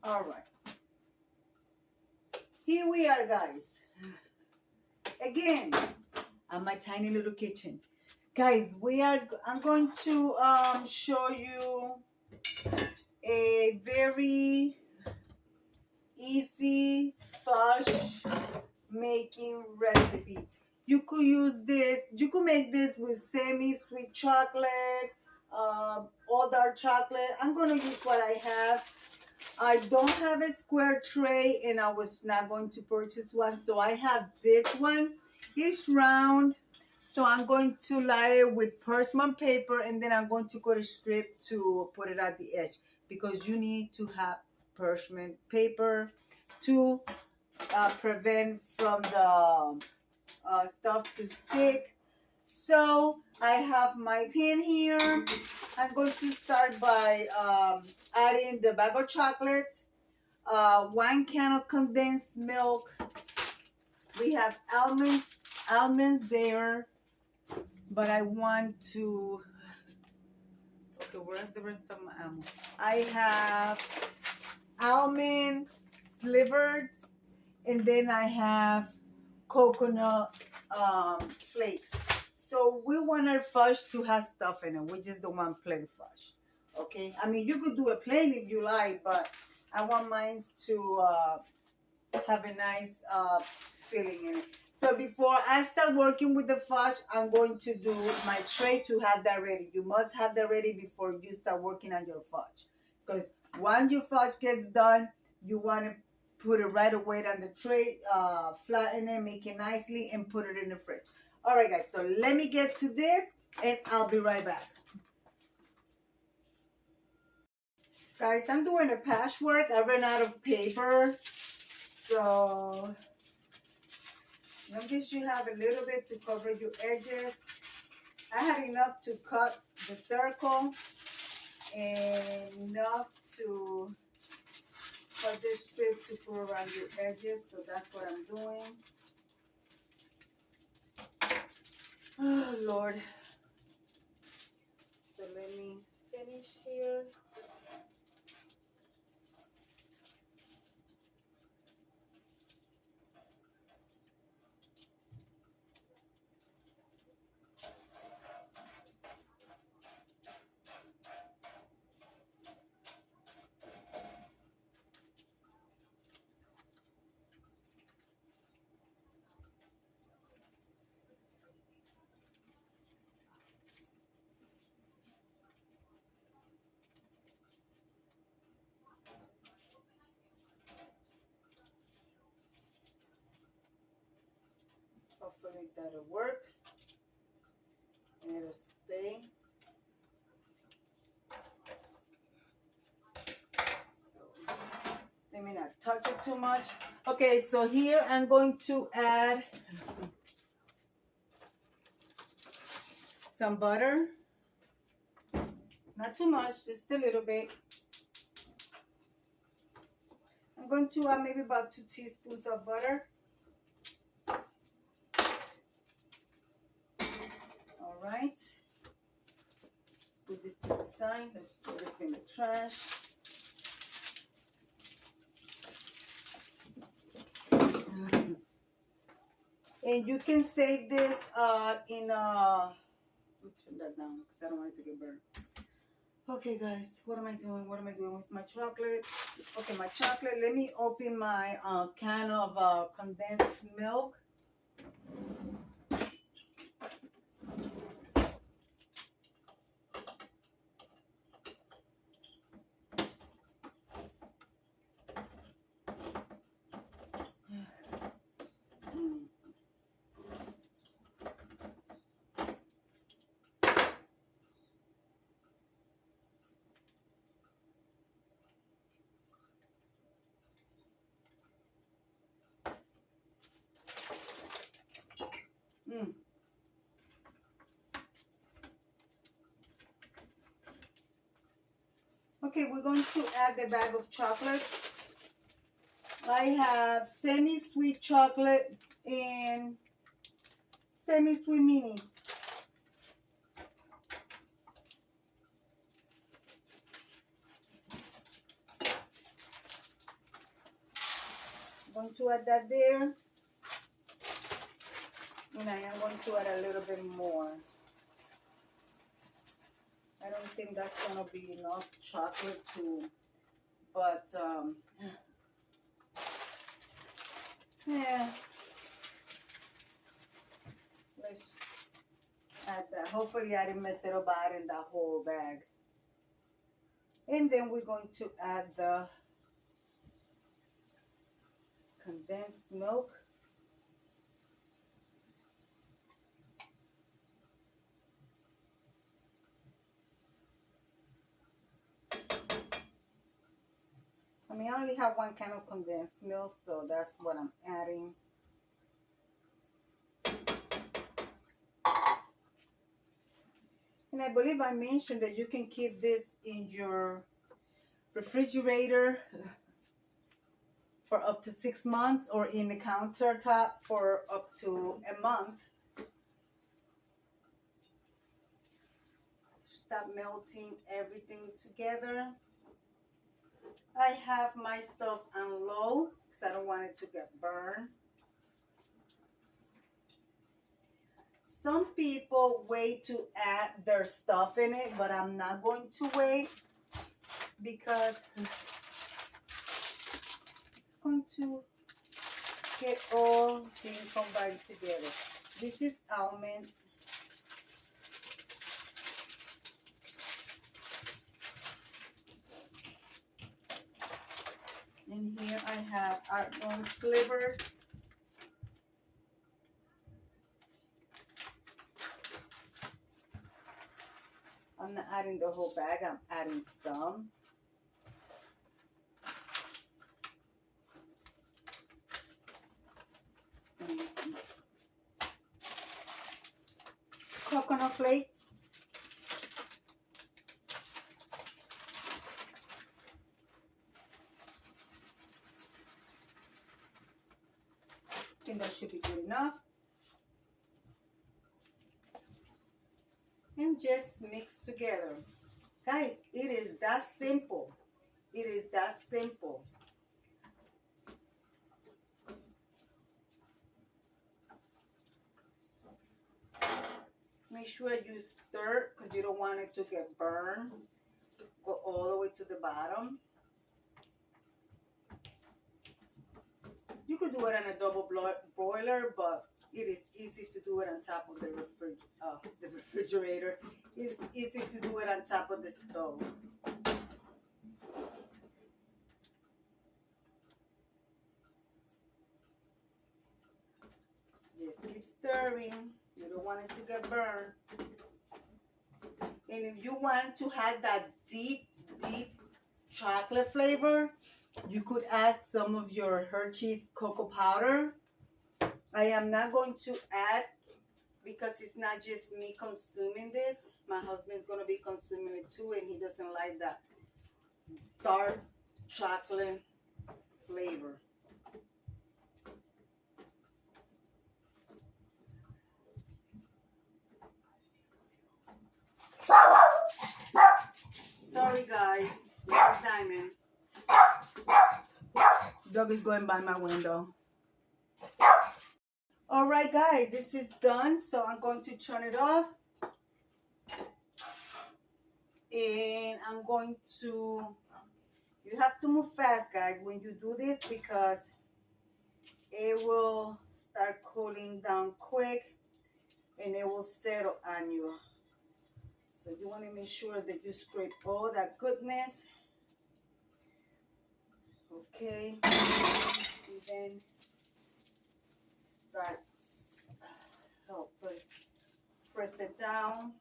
All right. Here we are, guys. Again, at my tiny little kitchen. Guys, I'm going to show you a very easy fudge making recipe. You could use this, you could make this with semi-sweet chocolate, all dark chocolate. I'm gonna use what I have. I don't have a square tray and I was not going to purchase one, so I have this one. It's round, so I'm going to lie it with parchment paper and then I'm going to cut a strip to put it at the edge, because you need to have parchment paper to prevent from the stuff to stick. So I have my pan here. I'm going to start by adding the bag of chocolate, 1 can of condensed milk. We have almonds there, but I want to, okay, where's the rest of my almond? I have almond slivers, and then I have coconut flakes. So we want our fudge to have stuff in it. We just don't want plain fudge. Okay, I mean, you could do it plain if you like, but I want mine to have a nice filling in it. So before I start working with the fudge, I'm going to do my tray to have that ready. You must have that ready before you start working on your fudge, because once your fudge gets done, you want to put it right away on the tray, flatten it, make it nicely, and put it in the fridge. All right, guys, so let me get to this, and I'll be right back. Guys, I'm doing a patchwork. I ran out of paper, so as long as you have a little bit to cover your edges. I had enough to cut the circle and enough to cut this strip to put around your edges, so that's what I'm doing. Oh, Lord. So let me finish here. Hopefully that'll work and it'll stay. So, let me not touch it too much. Okay, so here I'm going to add some butter. Not too much, just a little bit. I'm going to add maybe about 2 teaspoons of butter. All right. Let's put this to the side. Let's put this in the trash. And you can save this in a, turn that down because I don't want it to get burned. Okay, guys, what am I doing? What am I doing with my chocolate? Okay, my chocolate. Let me open my can of condensed milk. Okay, we're going to add the bag of chocolate. I have semi-sweet chocolate and semi-sweet mini. going to add that there. And I am going to add a little bit more. I don't think that's going to be enough chocolate to, but yeah. Let's add that. Hopefully I didn't mess it up by adding that whole bag. And then we're going to add the condensed milk. I mean, I only have one kind of condensed milk, so that's what I'm adding. And I believe I mentioned that you can keep this in your refrigerator for up to 6 months, or in the countertop for up to a month. Start melting everything together. I have my stuff on low because I don't want it to get burned. Some people wait to add their stuff in it, but I'm not going to wait because it's going to get all things combined together. This is almond. And here I have almond slivers. I'm not adding the whole bag, I'm adding some. Coconut flakes. I think that should be good enough. And just mix together. Guys, it is that simple. It is that simple. Make sure you stir because you don't want it to get burned. Go all the way to the bottom. You could do it on a double boiler, but it is easy to do it on top of the refrigerator. It's easy to do it on top of the stove. Just keep stirring. You don't want it to get burned. And if you want to have that deep chocolate flavor, you could add some of your Hershey's cocoa powder. I am not going to add because it's not just me consuming this. My husband's going to be consuming it too, and he doesn't like that dark chocolate flavor. Sorry guys, it's Diamond. Dog is going by my window. All right guys, this is done, so I'm going to turn it off. And I'm going to, you have to move fast guys when you do this because it will start cooling down quick and it will settle on you. So you want to make sure that you scrape all that goodness. Okay, and then start press it down.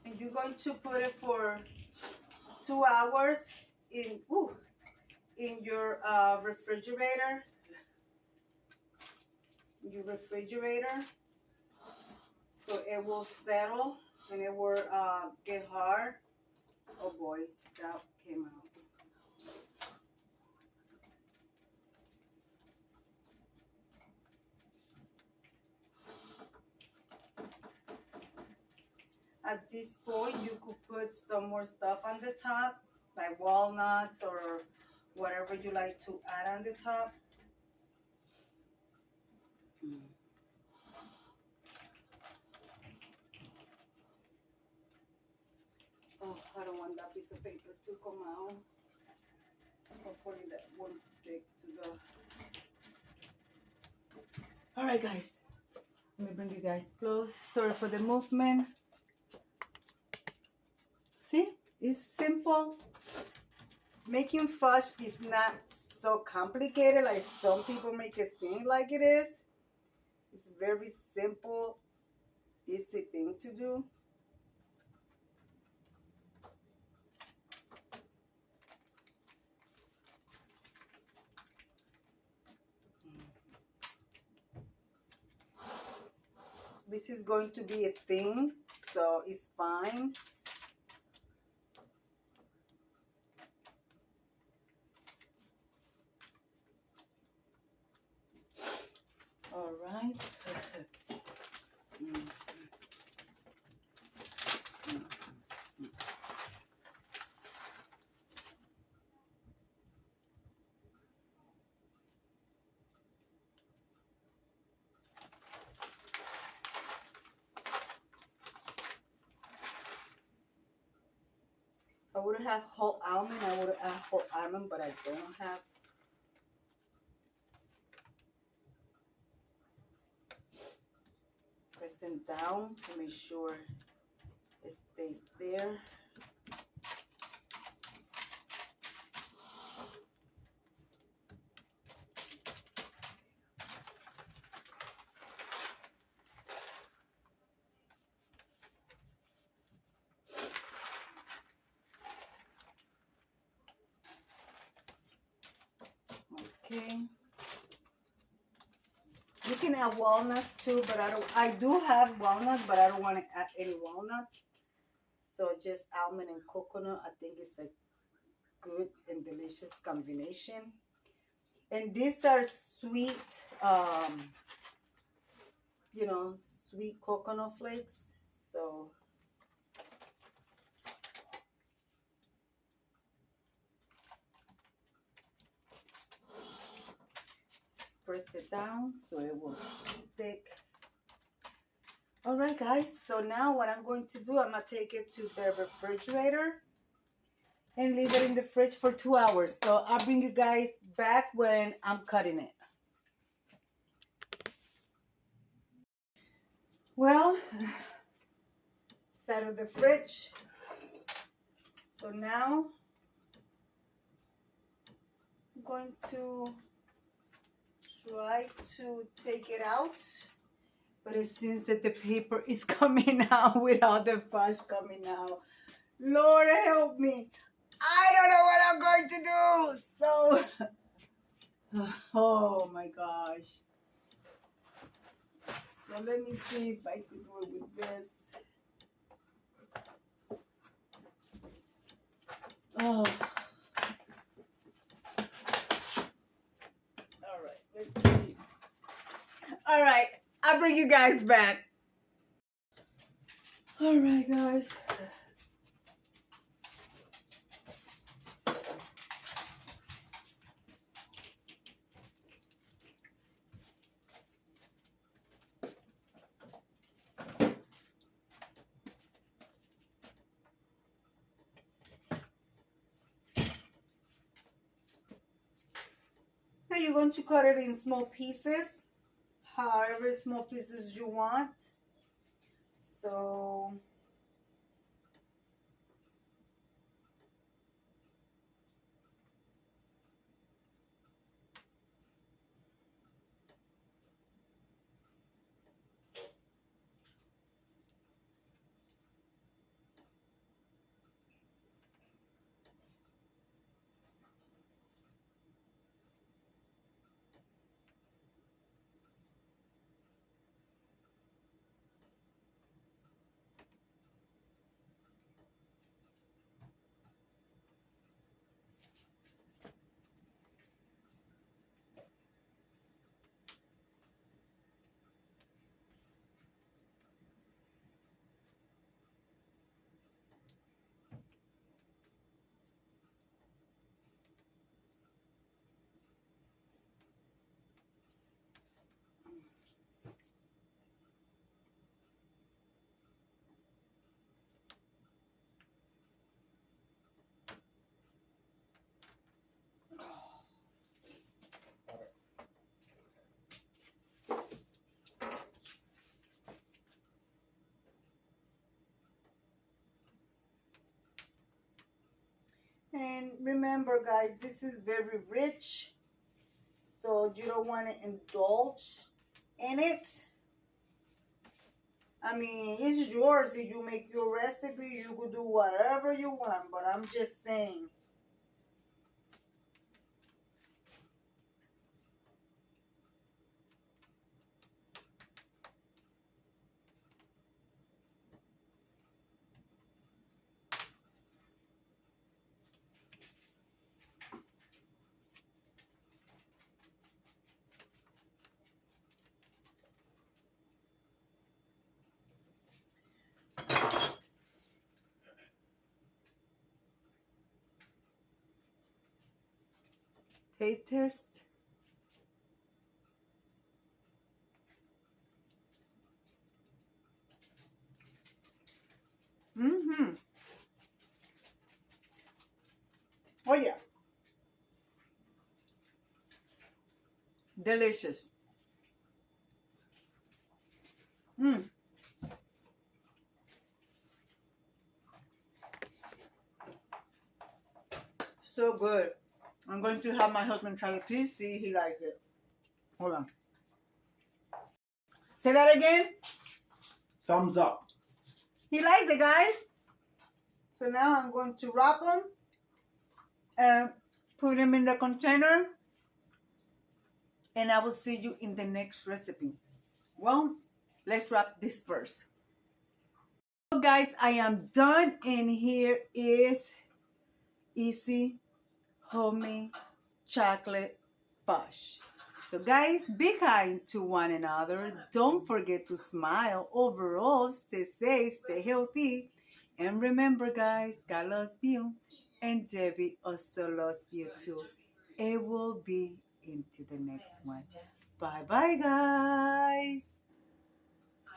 And you're going to put it for 2 hours in your refrigerator. your refrigerator, so it will settle and it will get hard. Oh boy, that came out. At this point, you could put some more stuff on the top, like walnuts or whatever you like to add on the top. Oh, I don't want that piece of paper to come out. Hopefully that won't stick to the... All right, guys. Let me bring you guys close. Sorry for the movement. See, it's simple. Making fudge is not so complicated like some people make it seem like it is. It's very simple, easy thing to do. This is going to be a thing, so it's fine. All right. I would have whole almond. I would have whole almond, but I don't have. Press them down to make sure it stays there. Okay. You can add walnuts too, but I do have walnuts, but I don't want to add any walnuts. So just almond and coconut, I think it's a good and delicious combination. And these are sweet, you know, sweet coconut flakes. So press it down so it will stick. All right, guys. So now what I'm going to do, I'm gonna take it to the refrigerator and leave it in the fridge for 2 hours. So I'll bring you guys back when I'm cutting it. Well, it's out of the fridge. So now I'm going to try to take it out. But it seems that the paper is coming out without the fudge coming out. Lord help me. I don't know what I'm going to do. So, oh my gosh. So let me see if I could do it with this. Oh. All right, let's see. All right, I'll bring you guys back. All right, guys. Now you're going to cut it in small pieces, however small pieces you want. So And remember, guys, this is very rich, so you don't want to indulge in it. I mean, it's yours. If you make your recipe, you could do whatever you want, but I'm just saying. Taste test. Mm-hmm. Oh, yeah. Delicious. Mm. So good. I'm going to have my husband try the piece, see if he likes it. Hold on. Say that again. Thumbs up. He likes it, guys. So now I'm going to wrap them and put them in the container. And I will see you in the next recipe. Well, let's wrap this first. So guys, I am done, and here is easy homemade chocolate fudge. So guys, be kind to one another. Don't forget to smile. Overall, stay safe, stay healthy. And remember, guys, God loves you. And Debbie also loves you too. It will be into the next one. Bye-bye, guys.